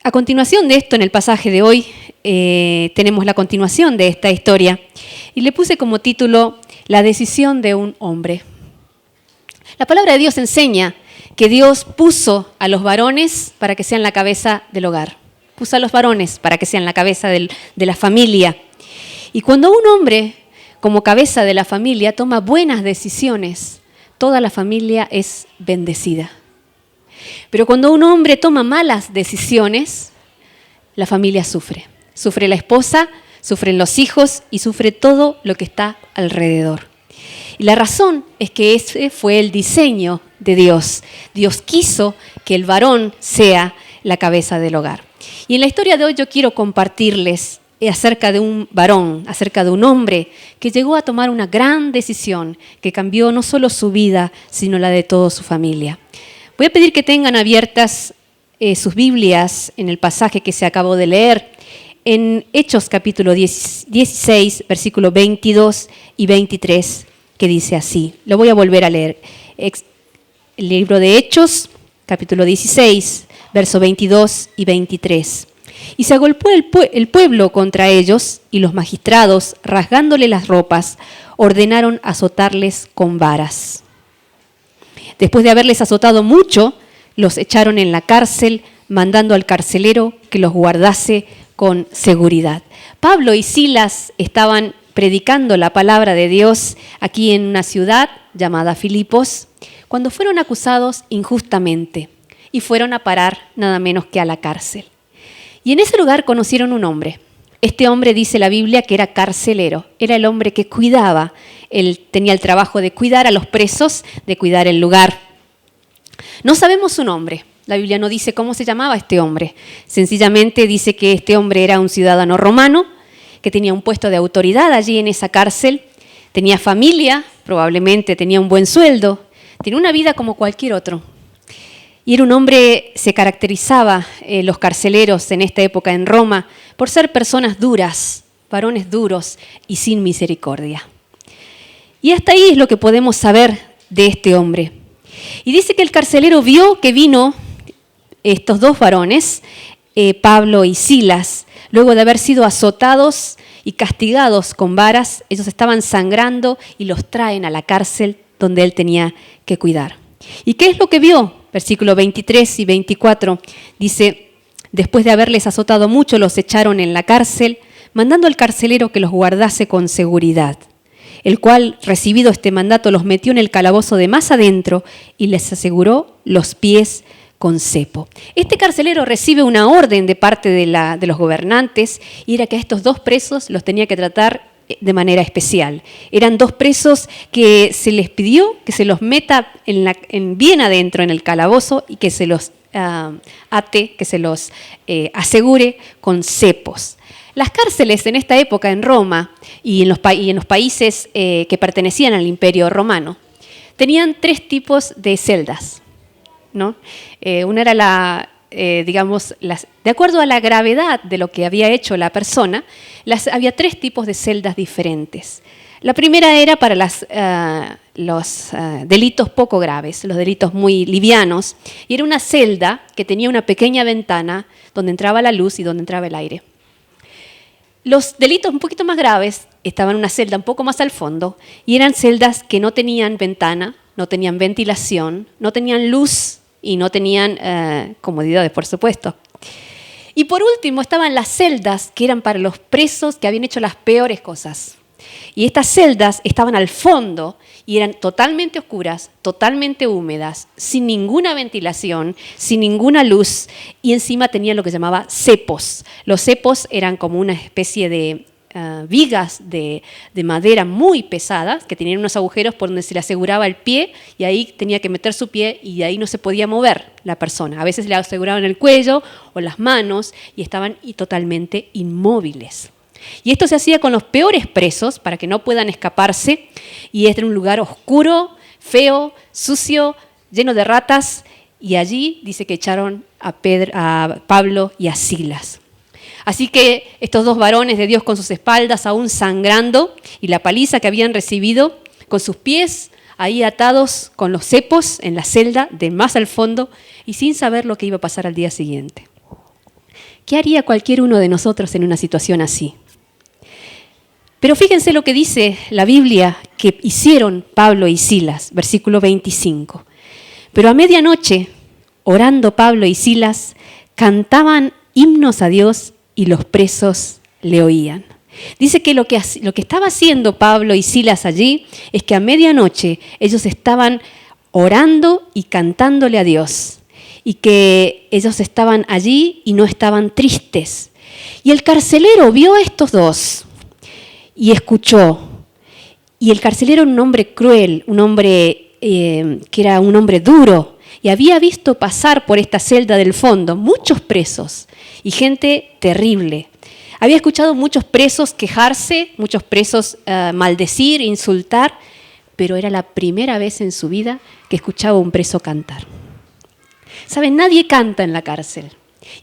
A continuación de esto, en el pasaje de hoy, tenemos la continuación de esta historia y le puse como título La decisión de un hombre. La palabra de Dios enseña que Dios puso a los varones para que sean la cabeza del hogar. Puso a los varones para que sean la cabeza de la familia. Y cuando un hombre, como cabeza de la familia, toma buenas decisiones, toda la familia es bendecida. Pero cuando un hombre toma malas decisiones, la familia sufre. Sufre la esposa, sufren los hijos y sufre todo lo que está alrededor. Y la razón es que ese fue el diseño de Dios. Dios quiso que el varón sea la cabeza del hogar. Y en la historia de hoy yo quiero compartirles acerca de un varón, acerca de un hombre que llegó a tomar una gran decisión que cambió no solo su vida, sino la de toda su familia. Voy a pedir que tengan abiertas sus Biblias en el pasaje que se acabó de leer, en Hechos capítulo 16, versículos 22 y 23, que dice así. Lo voy a volver a leer. El libro de Hechos, capítulo 16, versos 22 y 23. Y se agolpó el pueblo contra ellos, y los magistrados, rasgándole las ropas, ordenaron azotarles con varas. Después de haberles azotado mucho, los echaron en la cárcel, mandando al carcelero que los guardase con seguridad. Pablo y Silas estaban predicando la palabra de Dios aquí en una ciudad llamada Filipos, cuando fueron acusados injustamente y fueron a parar nada menos que a la cárcel. Y en ese lugar conocieron un hombre. Este hombre dice la Biblia que era carcelero, era el hombre que cuidaba. Él tenía el trabajo de cuidar a los presos, de cuidar el lugar. No sabemos su nombre. La Biblia no dice cómo se llamaba este hombre. Sencillamente dice que este hombre era un ciudadano romano, que tenía un puesto de autoridad allí en esa cárcel, tenía familia, probablemente tenía un buen sueldo, tenía una vida como cualquier otro. Y era un hombre, se caracterizaba los carceleros en esta época en Roma por ser personas duras, varones duros y sin misericordia. Y hasta ahí es lo que podemos saber de este hombre. Y dice que el carcelero vio que vino estos dos varones, Pablo y Silas, luego de haber sido azotados y castigados con varas, ellos estaban sangrando y los traen a la cárcel donde él tenía que cuidar. ¿Y qué es lo que vio? Versículos 23 y 24 dice, después de haberles azotado mucho, los echaron en la cárcel, mandando al carcelero que los guardase con seguridad, el cual, recibido este mandato, los metió en el calabozo de más adentro y les aseguró los pies con cepo. Este carcelero recibe una orden de parte de los gobernantes y era que a estos dos presos los tenía que tratar de manera especial. Eran dos presos que se les pidió que se los meta bien adentro en el calabozo y que se los ate, que se los asegure con cepos. Las cárceles en esta época en Roma y en los países que pertenecían al Imperio Romano tenían tres tipos de celdas, ¿no? Una era de acuerdo a la gravedad de lo que había hecho la persona, había tres tipos de celdas diferentes. La primera era para los delitos poco graves, los delitos muy livianos, y era una celda que tenía una pequeña ventana donde entraba la luz y donde entraba el aire. Los delitos un poquito más graves estaban en una celda un poco más al fondo y eran celdas que no tenían ventana, no tenían ventilación, no tenían luz y no tenían comodidades, por supuesto. Y por último estaban las celdas que eran para los presos que habían hecho las peores cosas. Y estas celdas estaban al fondo y eran totalmente oscuras, totalmente húmedas, sin ninguna ventilación, sin ninguna luz, y encima tenían lo que se llamaba cepos. Los cepos eran como una especie de vigas de madera muy pesadas que tenían unos agujeros por donde se le aseguraba el pie y ahí tenía que meter su pie y de ahí no se podía mover la persona. A veces le aseguraban el cuello o las manos y estaban totalmente inmóviles. Y esto se hacía con los peores presos para que no puedan escaparse y era un lugar oscuro, feo, sucio, lleno de ratas y allí dice que echaron a Pablo y a Silas. Así que estos dos varones de Dios con sus espaldas aún sangrando y la paliza que habían recibido, con sus pies ahí atados con los cepos en la celda de más al fondo y sin saber lo que iba a pasar al día siguiente. ¿Qué haría cualquier uno de nosotros en una situación así? Pero fíjense lo que dice la Biblia que hicieron Pablo y Silas, versículo 25. Pero a medianoche, orando Pablo y Silas, cantaban himnos a Dios y los presos le oían. Dice que lo que estaba haciendo Pablo y Silas allí es que a medianoche ellos estaban orando y cantándole a Dios y que ellos estaban allí y no estaban tristes. Y el carcelero vio a estos dos y escuchó. Y el carcelero era un hombre cruel, un hombre que era un hombre duro y había visto pasar por esta celda del fondo muchos presos y gente terrible. Había escuchado muchos presos quejarse, muchos presos maldecir, insultar, pero era la primera vez en su vida que escuchaba a un preso cantar. ¿Saben? Nadie canta en la cárcel.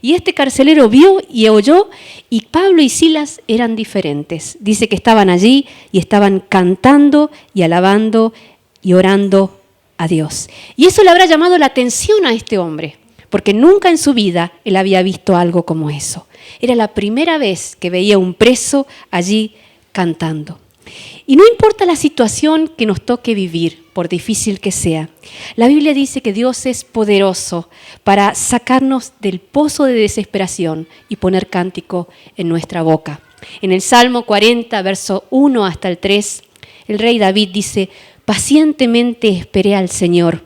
Y este carcelero vio y oyó, y Pablo y Silas eran diferentes. Dice que estaban allí y estaban cantando y alabando y orando a Dios. Y eso le habrá llamado la atención a este hombre, porque nunca en su vida él había visto algo como eso. Era la primera vez que veía un preso allí cantando. Y no importa la situación que nos toque vivir, por difícil que sea, la Biblia dice que Dios es poderoso para sacarnos del pozo de desesperación y poner cántico en nuestra boca. En el Salmo 40, verso 1 hasta el 3, el rey David dice: pacientemente esperé al Señor,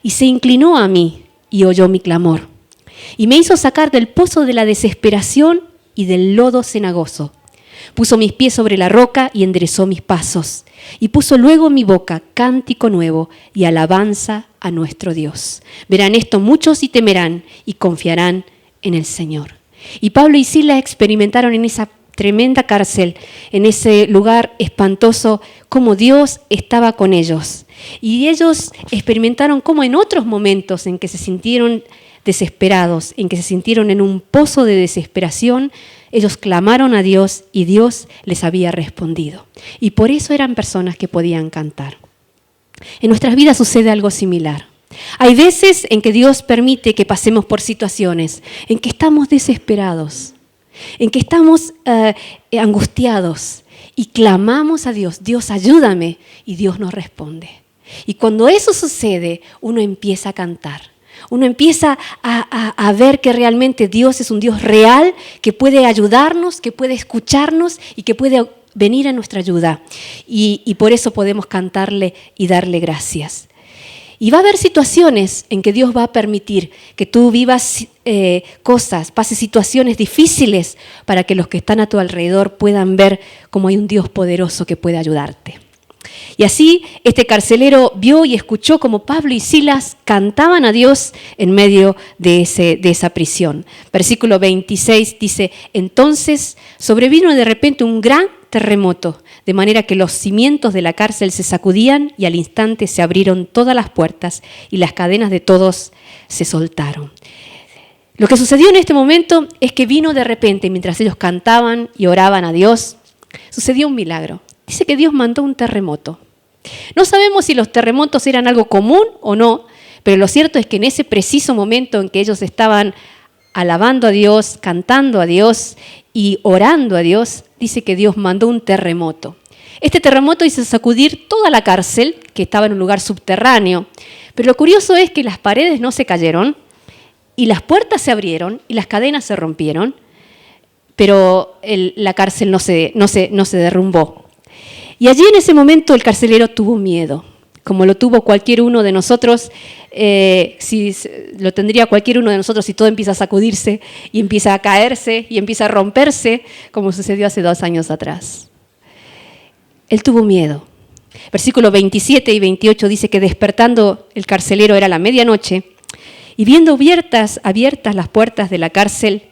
y se inclinó a mí y oyó mi clamor, y me hizo sacar del pozo de la desesperación y del lodo cenagoso. Puso mis pies sobre la roca y enderezó mis pasos, y puso luego en mi boca cántico nuevo y alabanza a nuestro Dios. Verán esto muchos y temerán y confiarán en el Señor. Y Pablo y Silas experimentaron en esa tremenda cárcel, en ese lugar espantoso, cómo Dios estaba con ellos. Y ellos experimentaron cómo en otros momentos en que se sintieron desesperados, en que se sintieron en un pozo de desesperación, ellos clamaron a Dios y Dios les había respondido. Y por eso eran personas que podían cantar. En nuestras vidas sucede algo similar. Hay veces en que Dios permite que pasemos por situaciones en que estamos desesperados, en que estamos angustiados y clamamos a Dios: Dios, ayúdame, y Dios nos responde. Y cuando eso sucede, uno empieza a cantar. Uno empieza a ver que realmente Dios es un Dios real, que puede ayudarnos, que puede escucharnos y que puede venir a nuestra ayuda. Y por eso podemos cantarle y darle gracias. Y va a haber situaciones en que Dios va a permitir que tú vivas cosas, pases situaciones difíciles para que los que están a tu alrededor puedan ver cómo hay un Dios poderoso que puede ayudarte. Y así este carcelero vio y escuchó como Pablo y Silas cantaban a Dios en medio de esa prisión. Versículo 26 dice: entonces sobrevino de repente un gran terremoto, de manera que los cimientos de la cárcel se sacudían y al instante se abrieron todas las puertas y las cadenas de todos se soltaron. Lo que sucedió en este momento es que vino de repente, mientras ellos cantaban y oraban a Dios, sucedió un milagro. Dice que Dios mandó un terremoto. No sabemos si los terremotos eran algo común o no, pero lo cierto es que en ese preciso momento en que ellos estaban alabando a Dios, cantando a Dios y orando a Dios, dice que Dios mandó un terremoto. Este terremoto hizo sacudir toda la cárcel, que estaba en un lugar subterráneo, pero lo curioso es que las paredes no se cayeron y las puertas se abrieron y las cadenas se rompieron, pero la cárcel no se derrumbó. Y allí en ese momento el carcelero tuvo miedo, como lo tuvo cualquier uno de nosotros, lo tendría cualquier uno de nosotros si todo empieza a sacudirse y empieza a caerse y empieza a romperse, como sucedió hace 2 años atrás. Él tuvo miedo. Versículos 27 y 28 dice que despertando el carcelero era la medianoche y viendo abiertas las puertas de la cárcel,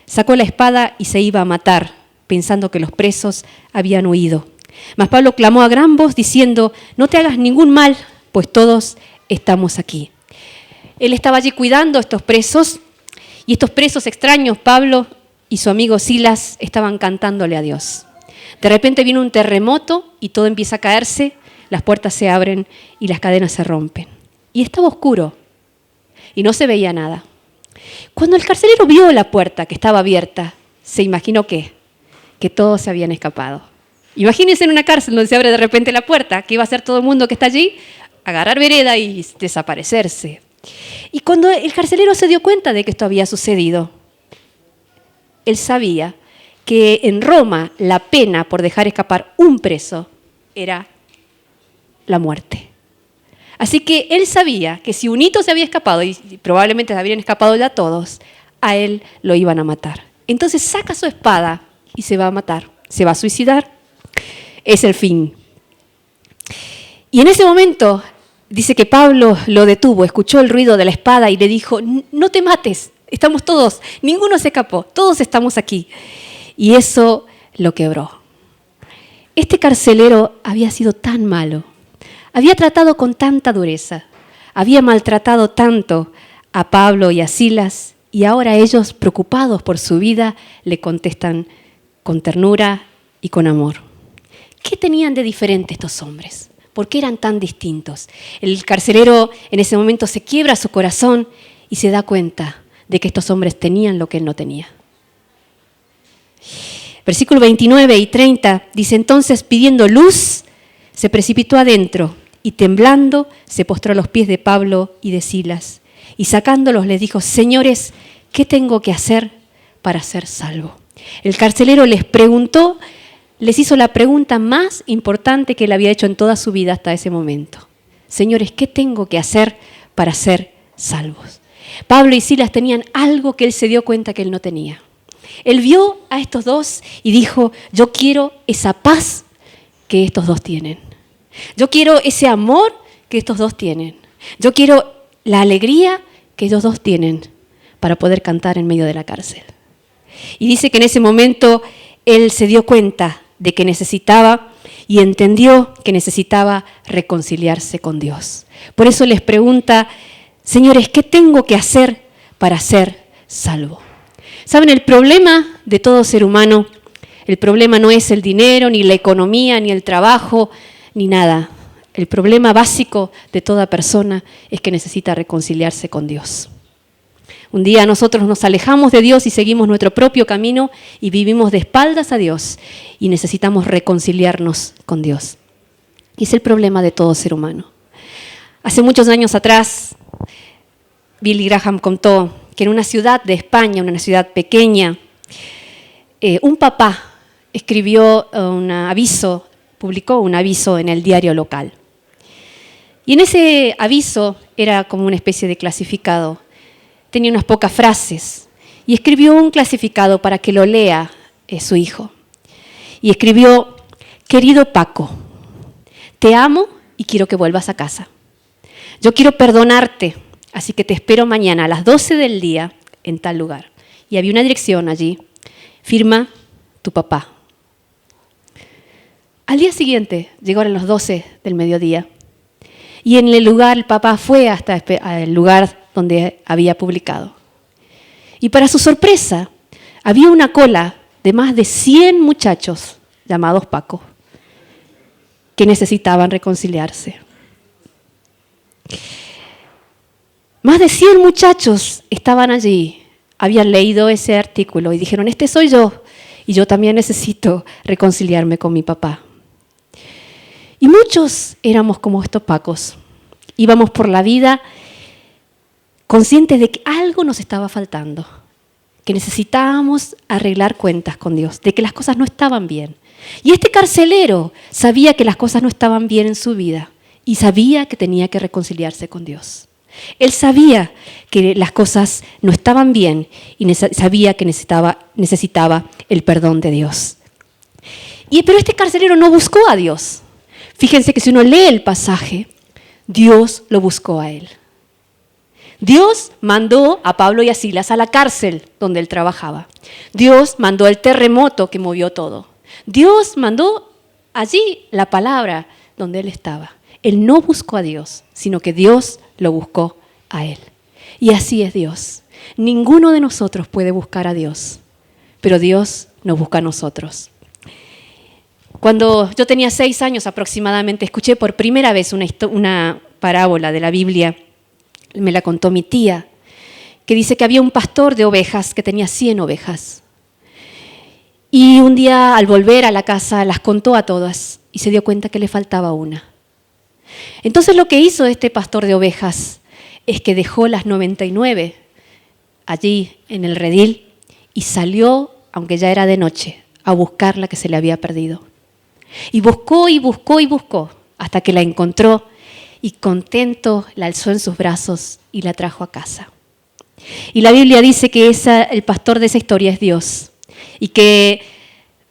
sacó la espada y se iba a matar, pensando que los presos habían huido. Mas Pablo clamó a gran voz diciendo: no te hagas ningún mal, pues todos estamos aquí. Él estaba allí cuidando a estos presos, y estos presos extraños, Pablo y su amigo Silas estaban cantándole a Dios. De repente viene un terremoto y todo empieza a caerse, las puertas se abren y las cadenas se rompen. Y estaba oscuro y no se veía nada. Cuando el carcelero vio la puerta que estaba abierta, se imaginó que todos se habían escapado. Imagínense en una cárcel donde se abre de repente la puerta, ¿qué iba a hacer todo el mundo que está allí? Agarrar vereda y desaparecerse. Y cuando el carcelero se dio cuenta de que esto había sucedido, él sabía que en Roma la pena por dejar escapar un preso era la muerte. Así que él sabía que si un hito se había escapado, y probablemente se habrían escapado ya todos, a él lo iban a matar. Entonces saca su espada y se va a matar, se va a suicidar. Es el fin. Y en ese momento dice que Pablo lo detuvo, escuchó el ruido de la espada y le dijo, no te mates, estamos todos, ninguno se escapó, todos estamos aquí. Y eso lo quebró. Este carcelero había sido tan malo, había tratado con tanta dureza, había maltratado tanto a Pablo y a Silas, y ahora ellos, preocupados por su vida, le contestan con ternura y con amor. ¿Qué tenían de diferente estos hombres? ¿Por qué eran tan distintos? El carcelero en ese momento se quiebra su corazón y se da cuenta de que estos hombres tenían lo que él no tenía. Versículos 29 y 30 dice, entonces pidiendo luz, se precipitó adentro y temblando se postró a los pies de Pablo y de Silas. Y sacándolos les dijo, señores, ¿qué tengo que hacer para ser salvo? El carcelero les preguntó, les hizo la pregunta más importante que él había hecho en toda su vida hasta ese momento. Señores, ¿qué tengo que hacer para ser salvos? Pablo y Silas tenían algo que él se dio cuenta que él no tenía. Él vio a estos dos y dijo, yo quiero esa paz que estos dos tienen. Yo quiero ese amor que estos dos tienen. Yo quiero la alegría que ellos dos tienen para poder cantar en medio de la cárcel. Y dice que en ese momento él se dio cuenta de que necesitaba y entendió que necesitaba reconciliarse con Dios. Por eso les pregunta, señores, ¿qué tengo que hacer para ser salvo? ¿Saben? El problema de todo ser humano, el problema no es el dinero, ni la economía, ni el trabajo, ni nada. El problema básico de toda persona es que necesita reconciliarse con Dios. Un día nosotros nos alejamos de Dios y seguimos nuestro propio camino y vivimos de espaldas a Dios y necesitamos reconciliarnos con Dios. Y es el problema de todo ser humano. Hace muchos años atrás, Billy Graham contó que en una ciudad de España, una ciudad pequeña, un papá escribió un aviso, publicó un aviso en el diario local. Y en ese aviso era como una especie de clasificado. Tenía unas pocas frases y escribió un clasificado para que lo lea su hijo. Y escribió, querido Paco, te amo y quiero que vuelvas a casa. Yo quiero perdonarte, así que te espero mañana a las 12 del día en tal lugar. Y había una dirección allí. Firma tu papá. Al día siguiente llegaron las 12 del mediodía. Y en el lugar, el papá fue hasta el lugar donde había publicado. Y para su sorpresa, había una cola de más de 100 muchachos llamados Paco, que necesitaban reconciliarse. Más de 100 muchachos estaban allí, habían leído ese artículo y dijeron, este soy yo, y yo también necesito reconciliarme con mi papá. Y muchos éramos como estos Pacos. Íbamos por la vida conscientes de que algo nos estaba faltando, que necesitábamos arreglar cuentas con Dios, de que las cosas no estaban bien. Y este carcelero sabía que las cosas no estaban bien en su vida y sabía que tenía que reconciliarse con Dios. Él sabía que las cosas no estaban bien y sabía que necesitaba el perdón de Dios. Pero este carcelero no buscó a Dios. Fíjense que si uno lee el pasaje, Dios lo buscó a él. Dios mandó a Pablo y a Silas a la cárcel donde él trabajaba. Dios mandó el terremoto que movió todo. Dios mandó allí la palabra donde él estaba. Él no buscó a Dios, sino que Dios lo buscó a él. Y así es Dios. Ninguno de nosotros puede buscar a Dios, pero Dios nos busca a nosotros. Cuando yo tenía 6 años aproximadamente, escuché por primera vez una parábola de la Biblia, me la contó mi tía, que dice que había un pastor de ovejas que tenía 100 ovejas. Y un día al volver a la casa las contó a todas y se dio cuenta que le faltaba una. Entonces lo que hizo este pastor de ovejas es que dejó las 99 allí en el redil y salió, aunque ya era de noche, a buscar la que se le había perdido. Y buscó y buscó y buscó hasta que la encontró y contento la alzó en sus brazos y la trajo a casa. Y la Biblia dice que el pastor de esa historia es Dios y que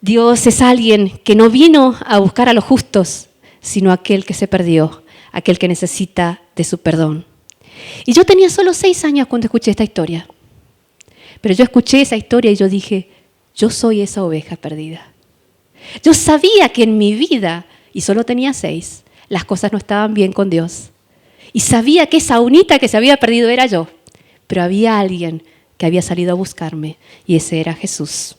Dios es alguien que no vino a buscar a los justos, sino a aquel que se perdió, aquel que necesita de su perdón. Y yo tenía solo 6 años cuando escuché esta historia. Pero yo escuché esa historia y yo dije, yo soy esa oveja perdida. Yo sabía que en mi vida, y solo tenía 6, las cosas no estaban bien con Dios. Y sabía que esa unita que se había perdido era yo. Pero había alguien que había salido a buscarme y ese era Jesús.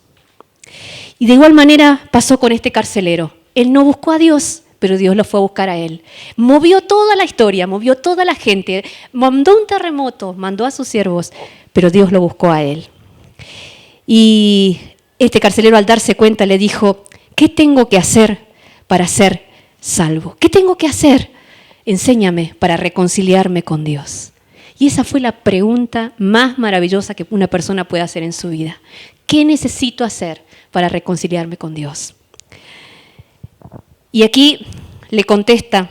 Y de igual manera pasó con este carcelero. Él no buscó a Dios, pero Dios lo fue a buscar a él. Movió toda la historia, movió toda la gente, mandó un terremoto, mandó a sus siervos, pero Dios lo buscó a él. Y este carcelero al darse cuenta le dijo, ¿qué tengo que hacer para ser salvo? ¿Qué tengo que hacer? Enséñame para reconciliarme con Dios. Y esa fue la pregunta más maravillosa que una persona puede hacer en su vida. ¿Qué necesito hacer para reconciliarme con Dios? Y aquí le contesta,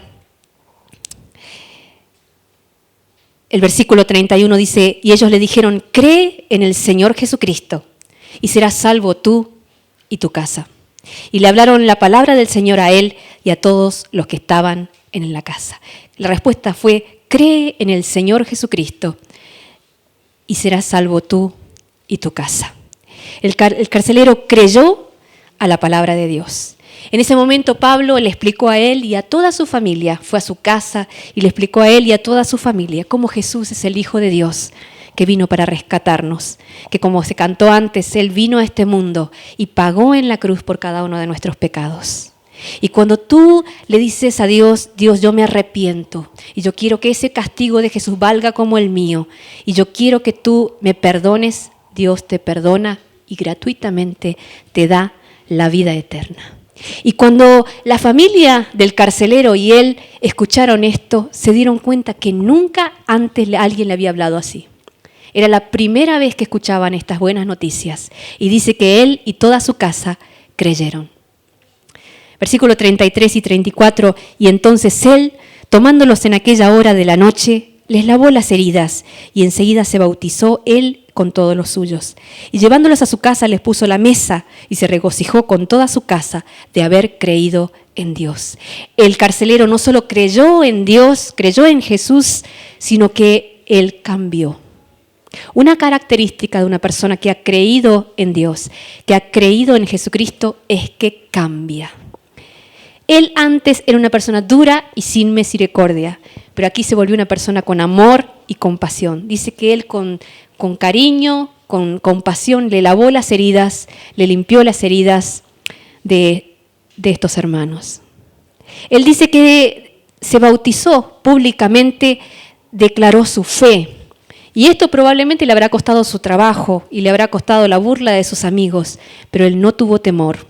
el versículo 31 dice, y ellos le dijeron, cree en el Señor Jesucristo y serás salvo tú y tu casa. Y le hablaron la palabra del Señor a él y a todos los que estaban en la casa. La respuesta fue, cree en el Señor Jesucristo y serás salvo tú y tu casa. El carcelero creyó a la palabra de Dios. En ese momento Pablo le explicó a él y a toda su familia, fue a su casa y le explicó a él y a toda su familia cómo Jesús es el Hijo de Dios que vino para rescatarnos, que como se cantó antes, Él vino a este mundo y pagó en la cruz por cada uno de nuestros pecados. Y cuando tú le dices a Dios, Dios, yo me arrepiento y yo quiero que ese castigo de Jesús valga como el mío y yo quiero que tú me perdones, Dios te perdona y gratuitamente te da la vida eterna. Y cuando la familia del carcelero y él escucharon esto, se dieron cuenta que nunca antes alguien le había hablado así. Era la primera vez que escuchaban estas buenas noticias. Y dice que él y toda su casa creyeron. Versículo 33 y 34, y entonces él, tomándolos en aquella hora de la noche, les lavó las heridas y enseguida se bautizó él con todos los suyos. Y llevándolos a su casa les puso la mesa y se regocijó con toda su casa de haber creído en Dios. El carcelero no solo creyó en Dios, creyó en Jesús, sino que él cambió. Una característica de una persona que ha creído en Dios, que ha creído en Jesucristo, es que cambia. Él antes era una persona dura y sin misericordia, pero aquí se volvió una persona con amor y compasión. Dice que él con cariño, con compasión, le lavó las heridas, le limpió las heridas de estos hermanos. Él dice que se bautizó públicamente, declaró su fe. Y esto probablemente le habrá costado su trabajo y le habrá costado la burla de sus amigos, pero él no tuvo temor.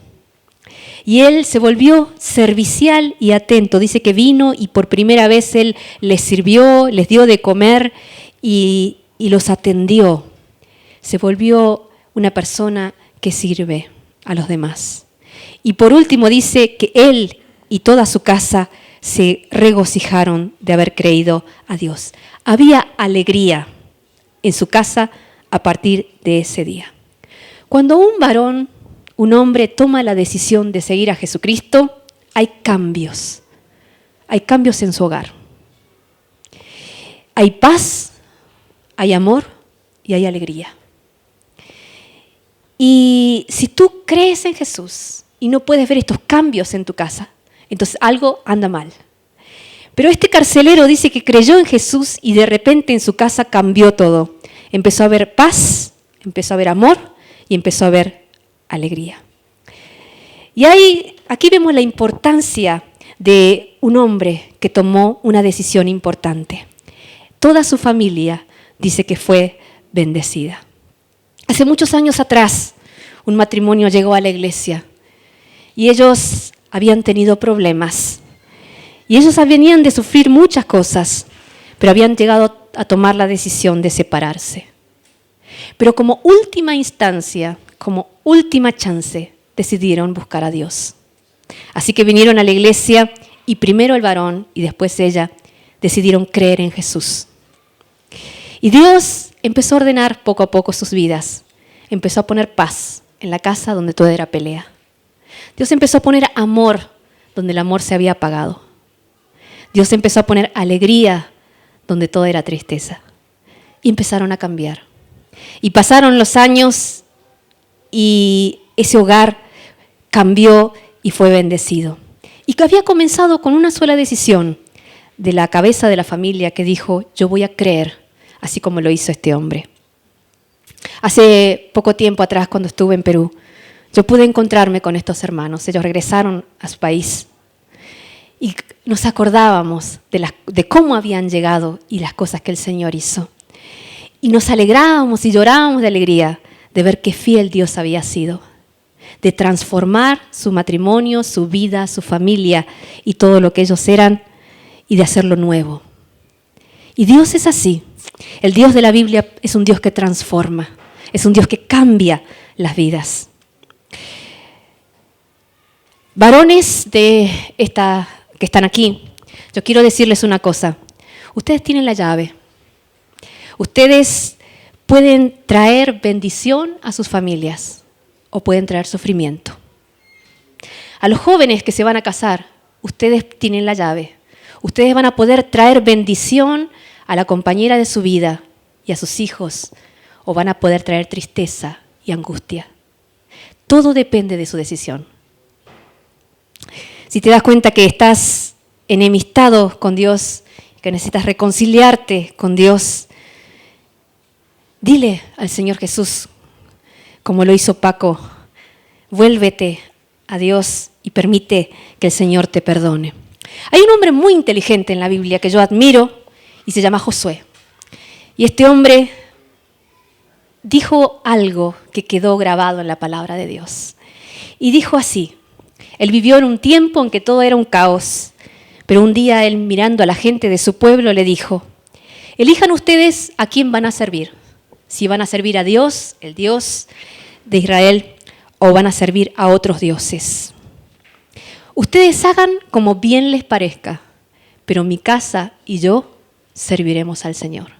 Y él se volvió servicial y atento. Dice que vino y por primera vez él les sirvió, les dio de comer y los atendió. Se volvió una persona que sirve a los demás. Y por último dice que él y toda su casa se regocijaron de haber creído a Dios. Había alegría en su casa a partir de ese día. Cuando un hombre toma la decisión de seguir a Jesucristo, hay cambios en su hogar. Hay paz, hay amor y hay alegría. Y si tú crees en Jesús y no puedes ver estos cambios en tu casa, entonces algo anda mal. Pero este carcelero dice que creyó en Jesús y de repente en su casa cambió todo. Empezó a haber paz, empezó a haber amor y empezó a haber alegría. Y aquí vemos la importancia de un hombre que tomó una decisión importante. Toda su familia dice que fue bendecida. Hace muchos años atrás, un matrimonio llegó a la iglesia y ellos habían tenido problemas. Y ellos venían de sufrir muchas cosas, pero habían llegado a tomar la decisión de separarse. Pero como última instancia, como última chance, decidieron buscar a Dios. Así que vinieron a la iglesia y primero el varón y después ella decidieron creer en Jesús. Y Dios empezó a ordenar poco a poco sus vidas. Empezó a poner paz en la casa donde todo era pelea. Dios empezó a poner amor donde el amor se había apagado. Dios empezó a poner alegría donde todo era tristeza. Y empezaron a cambiar. Y pasaron los años y ese hogar cambió y fue bendecido. Y que había comenzado con una sola decisión de la cabeza de la familia que dijo, yo voy a creer, así como lo hizo este hombre. Hace poco tiempo atrás, cuando estuve en Perú, yo pude encontrarme con estos hermanos. Ellos regresaron a su país y nos acordábamos de cómo habían llegado y las cosas que el Señor hizo. Y nos alegrábamos y llorábamos de alegría de ver qué fiel Dios había sido, de transformar su matrimonio, su vida, su familia y todo lo que ellos eran y de hacerlo nuevo. Y Dios es así. El Dios de la Biblia es un Dios que transforma, es un Dios que cambia las vidas. Varones que están aquí, yo quiero decirles una cosa. Ustedes tienen la llave. Ustedes pueden traer bendición a sus familias o pueden traer sufrimiento. A los jóvenes que se van a casar, ustedes tienen la llave. Ustedes van a poder traer bendición a la compañera de su vida y a sus hijos, o van a poder traer tristeza y angustia. Todo depende de su decisión. Si te das cuenta que estás enemistado con Dios, que necesitas reconciliarte con Dios, dile al Señor Jesús, como lo hizo Paco, vuélvete a Dios y permite que el Señor te perdone. Hay un hombre muy inteligente en la Biblia que yo admiro y se llama Josué. Y este hombre dijo algo que quedó grabado en la palabra de Dios. Y dijo así, él vivió en un tiempo en que todo era un caos, pero un día él, mirando a la gente de su pueblo, le dijo, elijan ustedes a quién van a servir. Si van a servir a Dios, el Dios de Israel, o van a servir a otros dioses. Ustedes hagan como bien les parezca, pero mi casa y yo serviremos al Señor.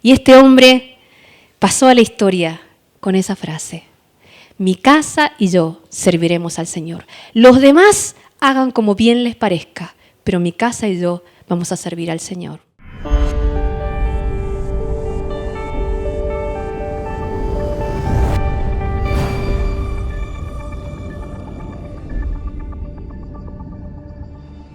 Y este hombre pasó a la historia con esa frase. Mi casa y yo serviremos al Señor. Los demás hagan como bien les parezca, pero mi casa y yo vamos a servir al Señor.